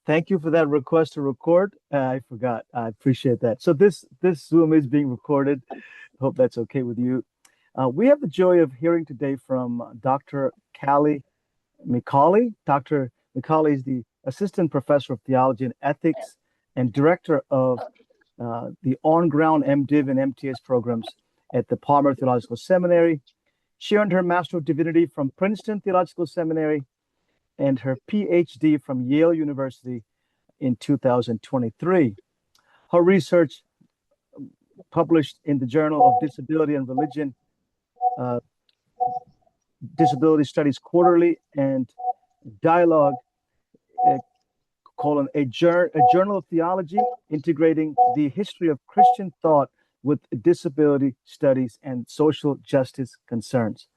Thank you for that request to record. I forgot. I appreciate that. So this Zoom is being recorded. Hope that's okay with you. We have the joy of hearing today from Dr. Callie Micale. Dr. Micale is the Assistant Professor of Theology and Ethics and Director of the on-ground MDiv and MTS programs at the Palmer Theological Seminary. She earned her Master of Divinity from Princeton Theological Seminary and her PhD from Yale University in 2023. Her research published in the Journal of Disability and Religion, uh, Disability Studies Quarterly, and Dialogue, uh, a journal of theology integrating the history of Christian thought with disability studies and social justice concerns.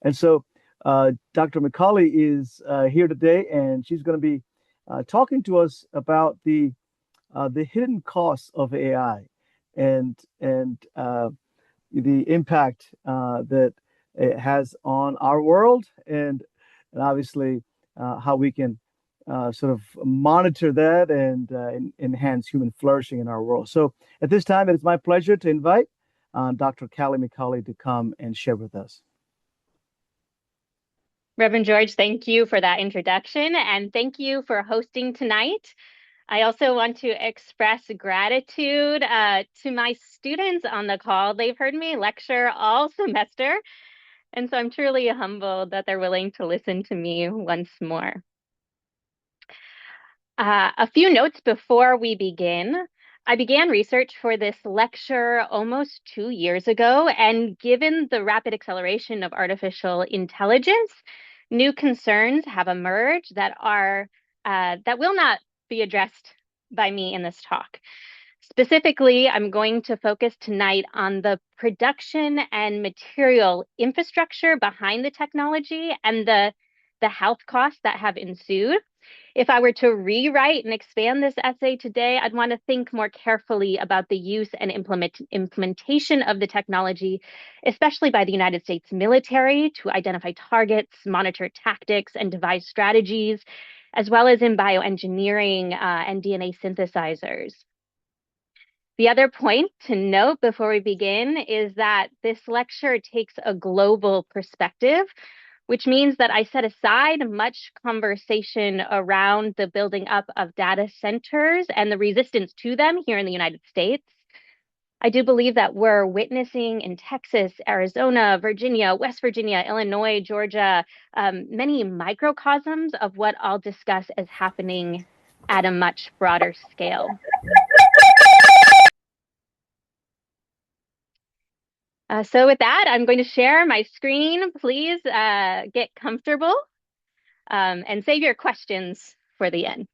And so Dr. Micale is here today, and she's going to be talking to us about the hidden costs of AI and the impact that it has on our world, and obviously how we can sort of monitor that and enhance human flourishing in our world. So at this time, it is my pleasure to invite Dr. Callie Micale to come and share with us. Reverend George, thank you for that introduction, and thank you for hosting tonight. I also want to express gratitude to my students on the call. They've heard me lecture all semester, and so I'm truly humbled that they're willing to listen to me once more. A few notes before we begin. I began research for this lecture almost 2 years ago, and given the rapid acceleration of artificial intelligence, new concerns have emerged that will not be addressed by me in this talk. Specifically, I'm going to focus tonight on the production and material infrastructure behind the technology and the health costs that have ensued. If I were to rewrite and expand this essay today, I'd want to think more carefully about the use and implementation of the technology, especially by the United States military, to identify targets, monitor tactics, and devise strategies, as well as in bioengineering and DNA synthesizers. The other point to note before we begin is that this lecture takes a global perspective, which means that I set aside much conversation around the building up of data centers and the resistance to them here in the United States. I do believe that we're witnessing in Texas, Arizona, Virginia, West Virginia, Illinois, Georgia, many microcosms of what I'll discuss as happening at a much broader scale. So with that, I'm going to share my screen. Please get comfortable and save your questions for the end.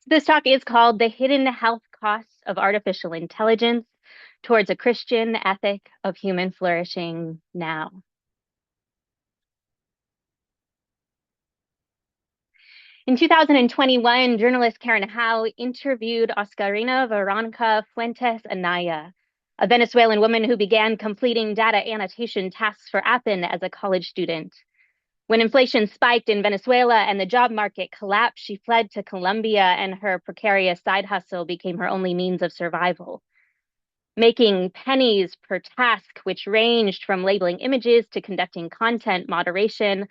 This talk is called The Hidden Health Costs of Artificial Intelligence Towards a Christian Ethic of Human Flourishing Now. In 2021, journalist Karen Howe interviewed Oscarina Veronica Fuentes Anaya, a Venezuelan woman who began completing data annotation tasks for Appen as a college student. When inflation spiked in Venezuela and the job market collapsed, she fled to Colombia, and her precarious side hustle became her only means of survival. Making pennies per task, which ranged from labeling images to conducting content moderation,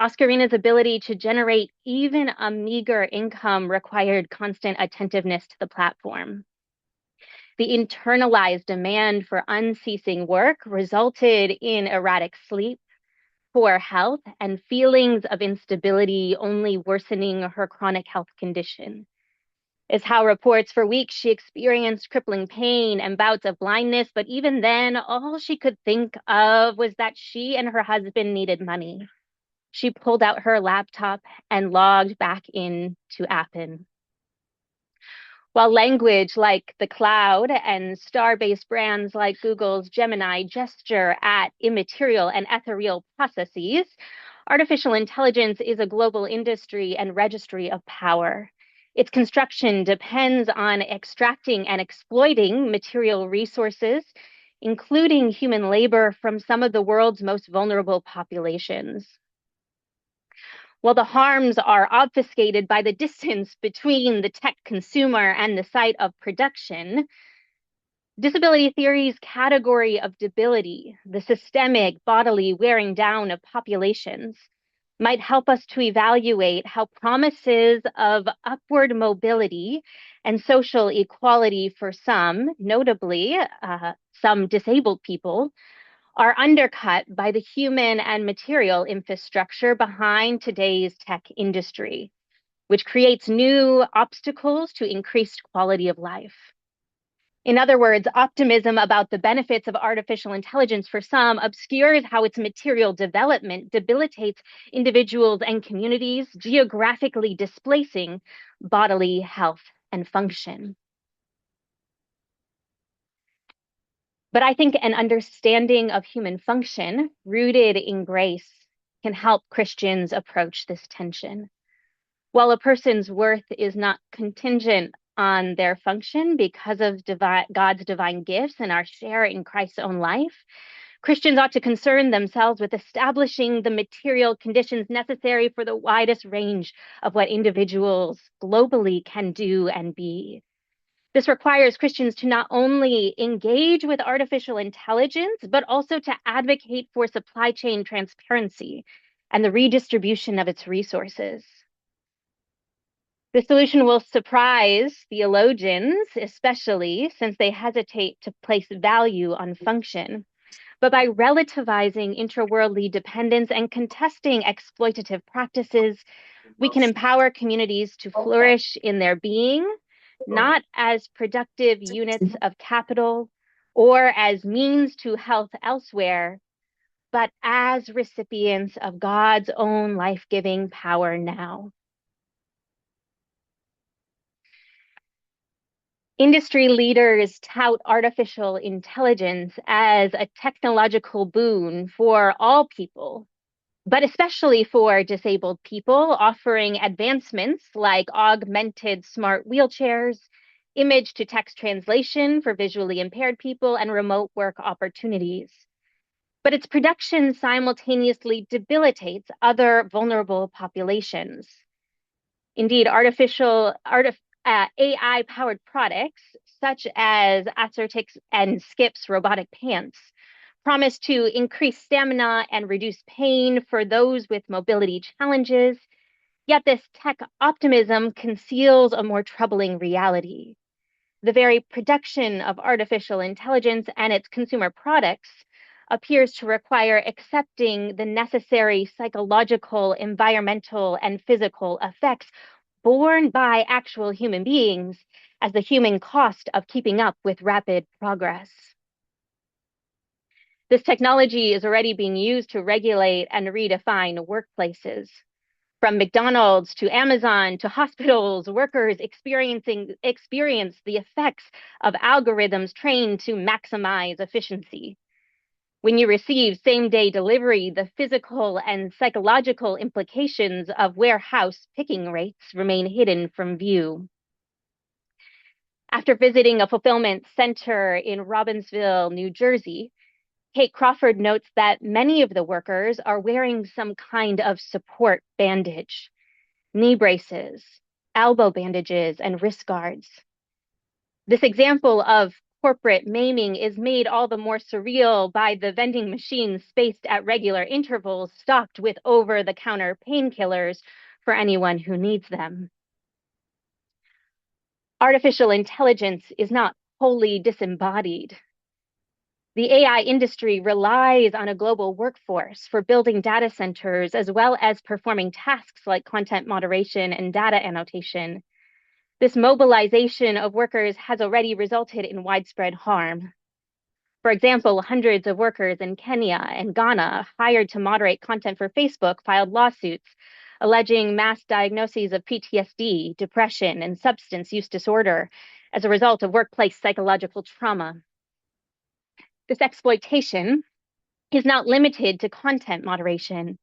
Oscarina's ability to generate even a meager income required constant attentiveness to the platform. The internalized demand for unceasing work resulted in erratic sleep, poor health, and feelings of instability, only worsening her chronic health condition. As Howe reports, for weeks she experienced crippling pain and bouts of blindness, but even then, all she could think of was that she and her husband needed money. She pulled out her laptop and logged back into Appen. While language like the cloud and star-based brands like Google's Gemini gesture at immaterial and ethereal processes, Artificial intelligence is a global industry and registry of power. Its construction depends on extracting and exploiting material resources, including human labor, from some of the world's most vulnerable populations. While the harms are obfuscated by the distance between the tech consumer and the site of production, disability theory's category of debility, the systemic bodily wearing down of populations, might help us to evaluate how promises of upward mobility and social equality for some, notably some disabled people, are undercut by the human and material infrastructure behind today's tech industry, which creates new obstacles to increased quality of life. In other words, optimism about the benefits of artificial intelligence for some obscures how its material development debilitates individuals and communities, geographically displacing bodily health and function. But I think an understanding of human function rooted in grace can help Christians approach this tension. While a person's worth is not contingent on their function because of God's divine gifts and our share in Christ's own life, Christians ought to concern themselves with establishing the material conditions necessary for the widest range of what individuals globally can do and be. This requires Christians to not only engage with artificial intelligence, but also to advocate for supply chain transparency and the redistribution of its resources. The solution will surprise theologians, especially since they hesitate to place value on function. But by relativizing intraworldly dependence and contesting exploitative practices, we can empower communities to flourish in their being, not as productive units of capital or as means to health elsewhere, but as recipients of God's own life-giving power now. Industry leaders tout artificial intelligence as a technological boon for all people, but especially for disabled people, offering advancements like augmented smart wheelchairs, image to text translation for visually impaired people, and remote work opportunities. But its production simultaneously debilitates other vulnerable populations. Indeed, AI-powered products, such as Acertix and Skip's robotic pants, promise to increase stamina and reduce pain for those with mobility challenges. Yet this tech optimism conceals a more troubling reality. The very production of artificial intelligence and its consumer products appears to require accepting the necessary psychological, environmental, and physical effects borne by actual human beings as the human cost of keeping up with rapid progress. This technology is already being used to regulate and redefine workplaces. From McDonald's to Amazon to hospitals, workers experience the effects of algorithms trained to maximize efficiency. When you receive same-day delivery, the physical and psychological implications of warehouse picking rates remain hidden from view. After visiting a fulfillment center in Robbinsville, New Jersey, Kate Crawford notes that many of the workers are wearing some kind of support bandage, knee braces, elbow bandages, and wrist guards. This example of corporate maiming is made all the more surreal by the vending machines spaced at regular intervals, stocked with over-the-counter painkillers for anyone who needs them. Artificial intelligence is not wholly disembodied. The AI industry relies on a global workforce for building data centers, as well as performing tasks like content moderation and data annotation. This mobilization of workers has already resulted in widespread harm. For example, hundreds of workers in Kenya and Ghana hired to moderate content for Facebook filed lawsuits alleging mass diagnoses of PTSD, depression, and substance use disorder as a result of workplace psychological trauma. This exploitation is not limited to content moderation.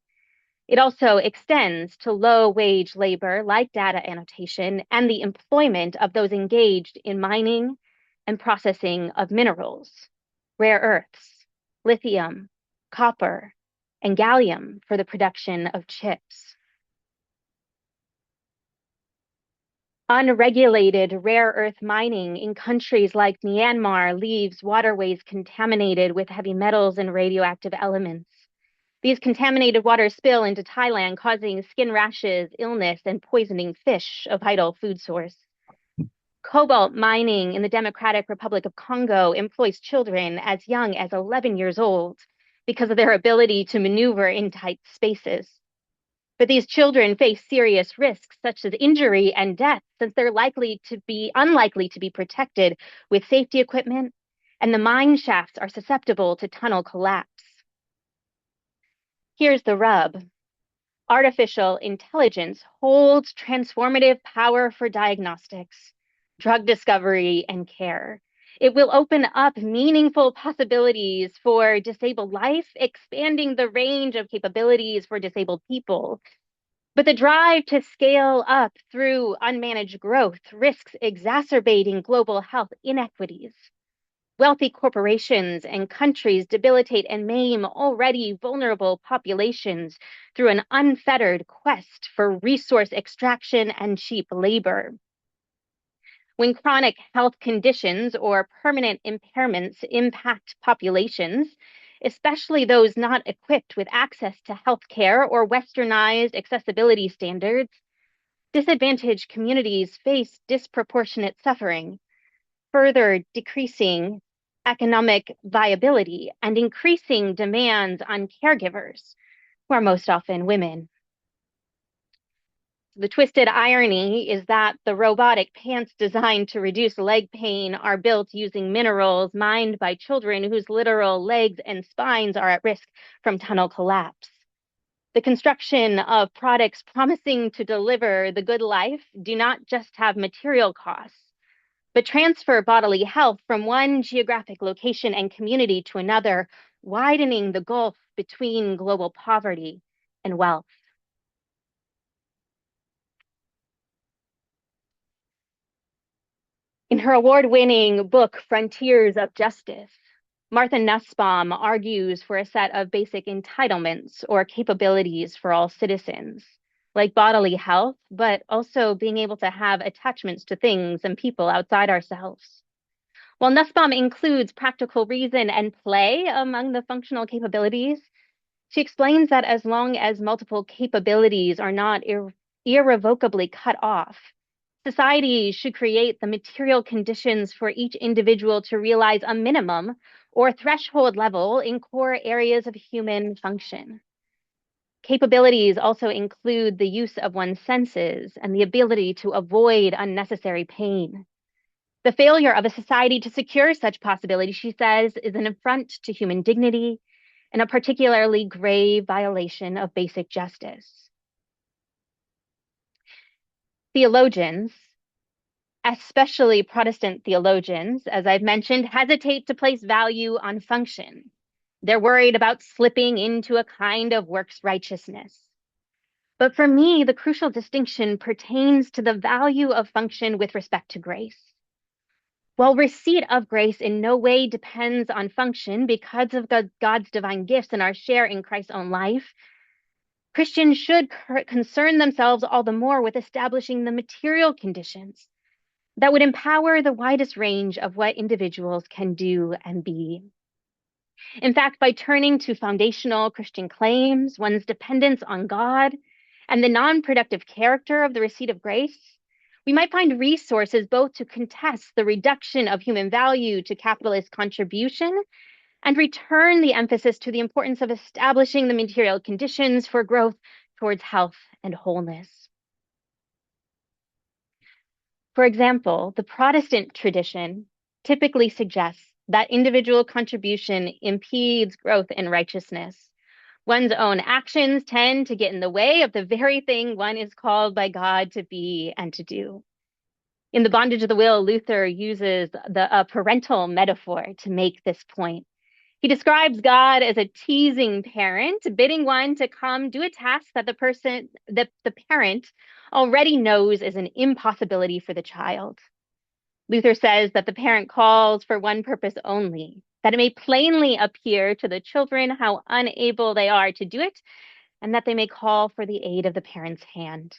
It also extends to low-wage labor like data annotation and the employment of those engaged in mining and processing of minerals, rare earths, lithium, copper, and gallium for the production of chips. Unregulated rare earth mining in countries like Myanmar leaves waterways contaminated with heavy metals and radioactive elements. These contaminated waters spill into Thailand, causing skin rashes, illness, and poisoning fish, a vital food source. Cobalt mining in the Democratic Republic of Congo employs children as young as 11 years old because of their ability to maneuver in tight spaces. But these children face serious risks such as injury and death since they're unlikely to be protected with safety equipment, and the mine shafts are susceptible to tunnel collapse. Here's the rub. Artificial intelligence holds transformative power for diagnostics, drug discovery, and care. It will open up meaningful possibilities for disabled life, expanding the range of capabilities for disabled people. But the drive to scale up through unmanaged growth risks exacerbating global health inequities. Wealthy corporations and countries debilitate and maim already vulnerable populations through an unfettered quest for resource extraction and cheap labor. When chronic health conditions or permanent impairments impact populations, especially those not equipped with access to health care or westernized accessibility standards, disadvantaged communities face disproportionate suffering, further decreasing economic viability and increasing demands on caregivers, who are most often women. The twisted irony is that the robotic pants designed to reduce leg pain are built using minerals mined by children whose literal legs and spines are at risk from tunnel collapse. The construction of products promising to deliver the good life do not just have material costs, but transfer bodily health from one geographic location and community to another, widening the gulf between global poverty and wealth. In her award-winning book, Frontiers of Justice, Martha Nussbaum argues for a set of basic entitlements or capabilities for all citizens, like bodily health, but also being able to have attachments to things and people outside ourselves. While Nussbaum includes practical reason and play among the functional capabilities, she explains that as long as multiple capabilities are not irrevocably cut off, society should create the material conditions for each individual to realize a minimum or threshold level in core areas of human function. Capabilities also include the use of one's senses and the ability to avoid unnecessary pain. The failure of a society to secure such possibility, she says, is an affront to human dignity and a particularly grave violation of basic justice. Theologians, especially Protestant theologians, as I've mentioned, hesitate to place value on function. They're worried about slipping into a kind of works righteousness. But for me, the crucial distinction pertains to the value of function with respect to grace. While receipt of grace in no way depends on function because of God's divine gifts and our share in Christ's own life, Christians should concern themselves all the more with establishing the material conditions that would empower the widest range of what individuals can do and be. In fact, by turning to foundational Christian claims, one's dependence on God, and the non-productive character of the receipt of grace, we might find resources both to contest the reduction of human value to capitalist contribution and return the emphasis to the importance of establishing the material conditions for growth towards health and wholeness. For example, the Protestant tradition typically suggests that individual contribution impedes growth in righteousness. One's own actions tend to get in the way of the very thing one is called by God to be and to do. In The Bondage of the Will, Luther uses a parental metaphor to make this point. He describes God as a teasing parent, bidding one to come do a task that the parent already knows is an impossibility for the child. Luther says that the parent calls for one purpose only, that it may plainly appear to the children how unable they are to do it, and that they may call for the aid of the parent's hand.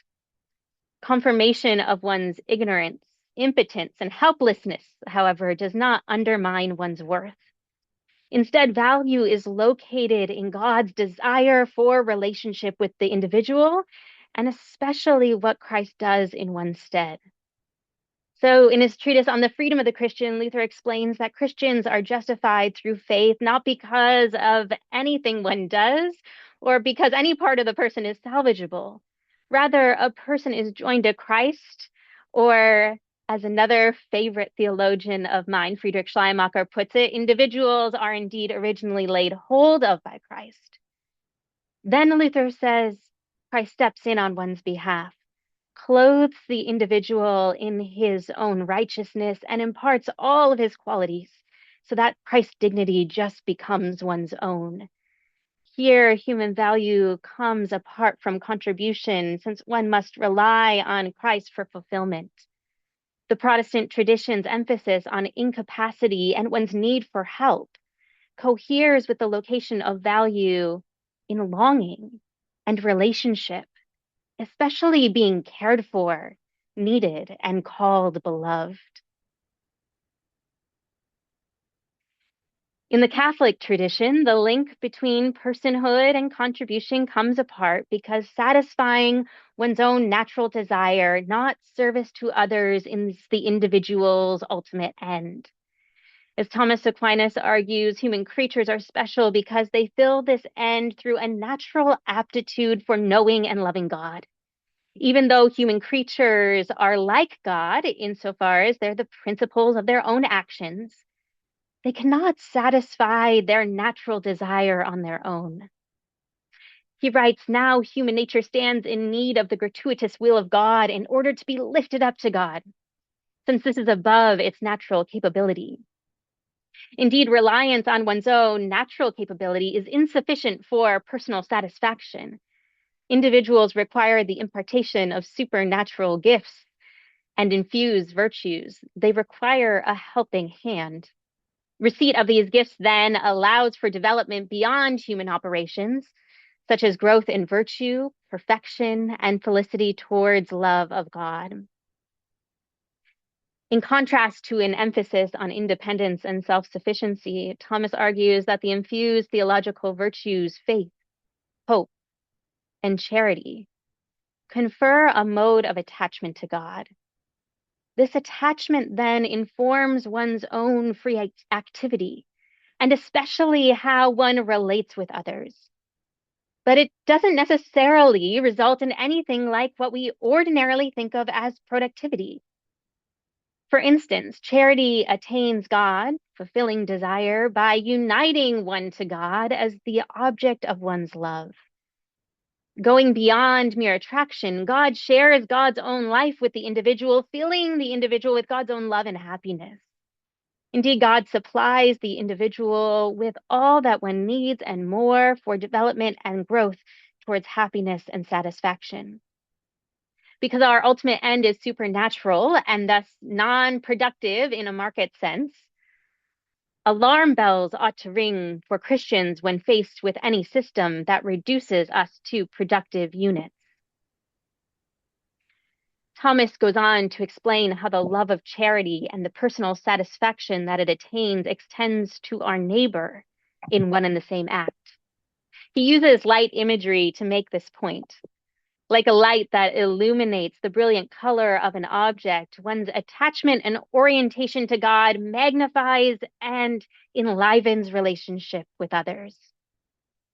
Confirmation of one's ignorance, impotence, and helplessness, however, does not undermine one's worth. Instead, value is located in God's desire for relationship with the individual, and especially what Christ does in one's stead. So, in his treatise on the freedom of the Christian, Luther explains that Christians are justified through faith, not because of anything one does or because any part of the person is salvageable. Rather, a person is joined to Christ, or as another favorite theologian of mine, Friedrich Schleiermacher, puts it, individuals are indeed originally laid hold of by Christ. Then Luther says Christ steps in on one's behalf, clothes the individual in his own righteousness, and imparts all of his qualities so that Christ's dignity just becomes one's own. Here, human value comes apart from contribution, since one must rely on Christ for fulfillment. The Protestant tradition's emphasis on incapacity and one's need for help coheres with the location of value in longing and relationship, especially being cared for, needed, and called beloved. In the Catholic tradition, the link between personhood and contribution comes apart because satisfying one's own natural desire, not service to others, is the individual's ultimate end. As Thomas Aquinas argues, human creatures are special because they fill this end through a natural aptitude for knowing and loving God. Even though human creatures are like God insofar as they're the principles of their own actions, they cannot satisfy their natural desire on their own. He writes, now human nature stands in need of the gratuitous will of God in order to be lifted up to God, since this is above its natural capability. Indeed, reliance on one's own natural capability is insufficient for personal satisfaction. Individuals require the impartation of supernatural gifts and infused virtues. They require a helping hand. Receipt of these gifts then allows for development beyond human operations, such as growth in virtue, perfection, and felicity towards love of God. In contrast to an emphasis on independence and self-sufficiency, Thomas argues that the infused theological virtues, faith, hope, and charity, confer a mode of attachment to God. This attachment then informs one's own free activity, and especially how one relates with others. But it doesn't necessarily result in anything like what we ordinarily think of as productivity. For instance, charity attains God, fulfilling desire, by uniting one to God as the object of one's love. Going beyond mere attraction, God shares God's own life with the individual, filling the individual with God's own love and happiness. Indeed, God supplies the individual with all that one needs and more for development and growth towards happiness and satisfaction. Because our ultimate end is supernatural and thus non-productive in a market sense, alarm bells ought to ring for Christians when faced with any system that reduces us to productive units. Thomas goes on to explain how the love of charity and the personal satisfaction that it attains extends to our neighbor in one and the same act. He uses light imagery to make this point. Like a light that illuminates the brilliant color of an object, one's attachment and orientation to God magnifies and enlivens relationship with others.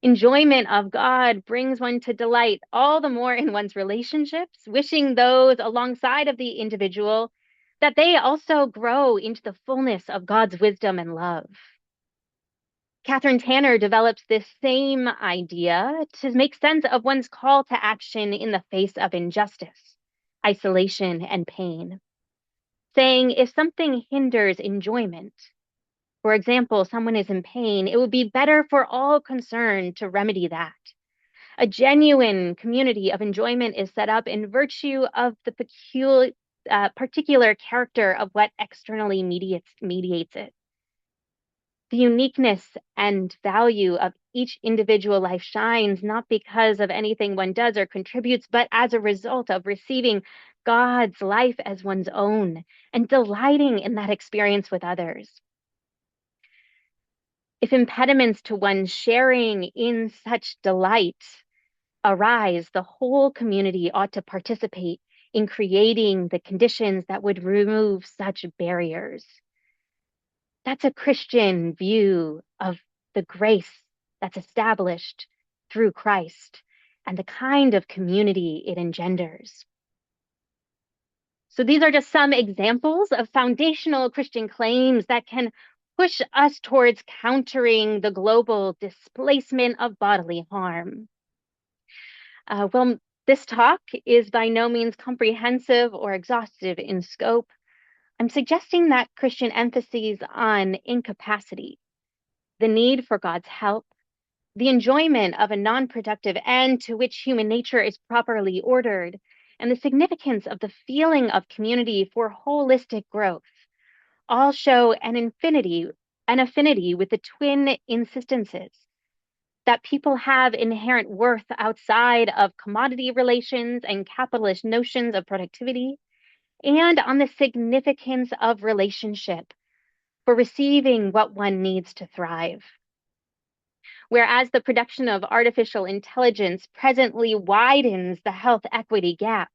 Enjoyment of God brings one to delight all the more in one's relationships, wishing those alongside of the individual that they also grow into the fullness of God's wisdom and love. Catherine Tanner develops this same idea to make sense of one's call to action in the face of injustice, isolation, and pain, saying if something hinders enjoyment, For example, someone is in pain, it would be better for all concerned to remedy that. A genuine community of enjoyment is set up in virtue of the particular character of what externally mediates it. The uniqueness and value of each individual life shines not because of anything one does or contributes, but as a result of receiving God's life as one's own and delighting in that experience with others. If impediments to one's sharing in such delight arise, the whole community ought to participate in creating the conditions that would remove such barriers. That's a Christian view of the grace that's established through Christ and the kind of community it engenders. So these are just some examples of foundational Christian claims that can push us towards countering the global displacement of bodily harm. Well, this talk is by no means comprehensive or exhaustive in scope. I'm suggesting that Christian emphases on incapacity, the need for God's help, the enjoyment of a non-productive end to which human nature is properly ordered, and the significance of the feeling of community for holistic growth all show an affinity with the twin insistences that people have inherent worth outside of commodity relations and capitalist notions of productivity, and on the significance of relationship for receiving what one needs to thrive. Whereas the production of artificial intelligence presently widens the health equity gap,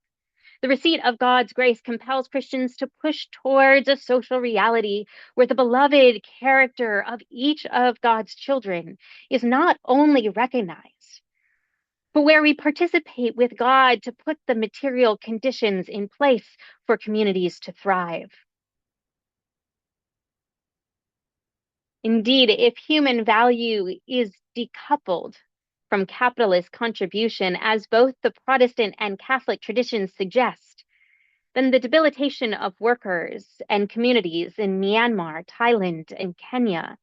the receipt of God's grace compels Christians to push towards a social reality where the beloved character of each of God's children is not only recognized, but where we participate with God to put the material conditions in place for communities to thrive. Indeed, if human value is decoupled from capitalist contribution, as both the Protestant and Catholic traditions suggest, then the debilitation of workers and communities in Myanmar, Thailand, and Kenya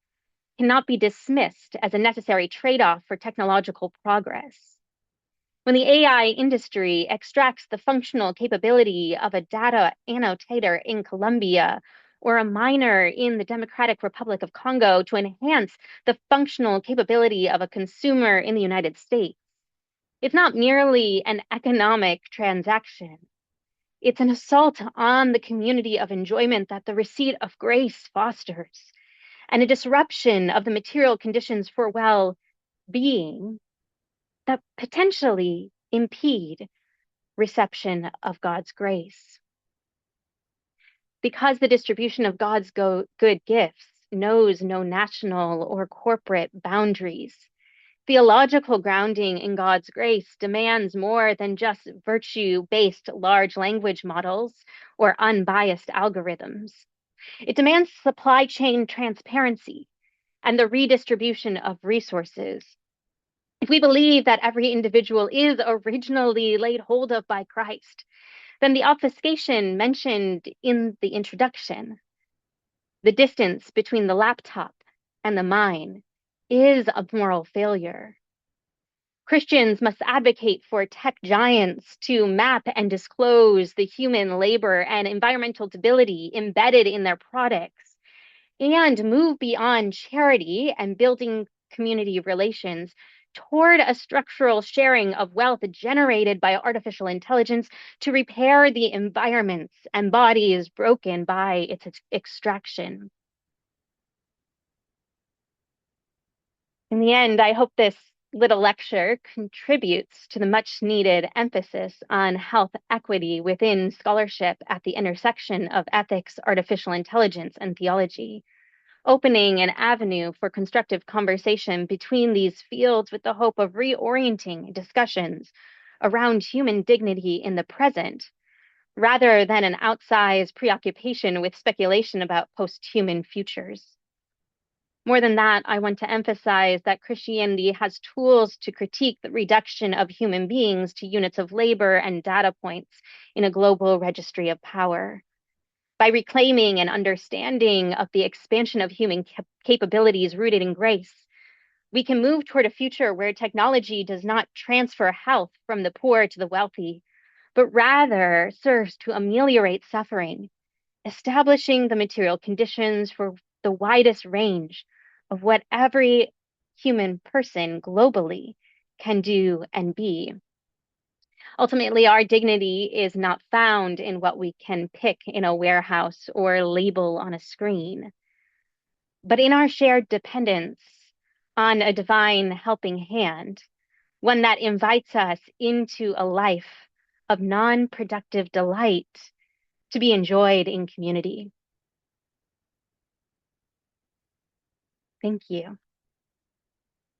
cannot be dismissed as a necessary trade-off for technological progress. When the AI industry extracts the functional capability of a data annotator in Colombia or a miner in the Democratic Republic of Congo to enhance the functional capability of a consumer in the United States, it's not merely an economic transaction. It's an assault on the community of enjoyment that the receipt of grace fosters, and a disruption of the material conditions for well-being that potentially impede reception of God's grace. Because the distribution of God's good gifts knows no national or corporate boundaries, theological grounding in God's grace demands more than just virtue-based large language models or unbiased algorithms. It demands supply chain transparency and the redistribution of resources. If we believe that every individual is originally laid hold of by Christ, then the obfuscation mentioned in the introduction, the distance between the laptop and the mine, is a moral failure. Christians must advocate for tech giants to map and disclose the human labor and environmental debility embedded in their products and move beyond charity and building community relations toward a structural sharing of wealth generated by artificial intelligence to repair the environments and bodies broken by its extraction. In the end, I hope this little lecture contributes to the much needed emphasis on health equity within scholarship at the intersection of ethics, artificial intelligence, and theology, opening an avenue for constructive conversation between these fields with the hope of reorienting discussions around human dignity in the present, rather than an outsized preoccupation with speculation about post-human futures. More than that, I want to emphasize that Christianity has tools to critique the reduction of human beings to units of labor and data points in a global registry of power. By reclaiming and understanding of the expansion of human capabilities rooted in grace, we can move toward a future where technology does not transfer health from the poor to the wealthy, but rather serves to ameliorate suffering, establishing the material conditions for the widest range of what every human person globally can do and be. Ultimately, our dignity is not found in what we can pick in a warehouse or label on a screen, but in our shared dependence on a divine helping hand, one that invites us into a life of non-productive delight to be enjoyed in community. Thank you.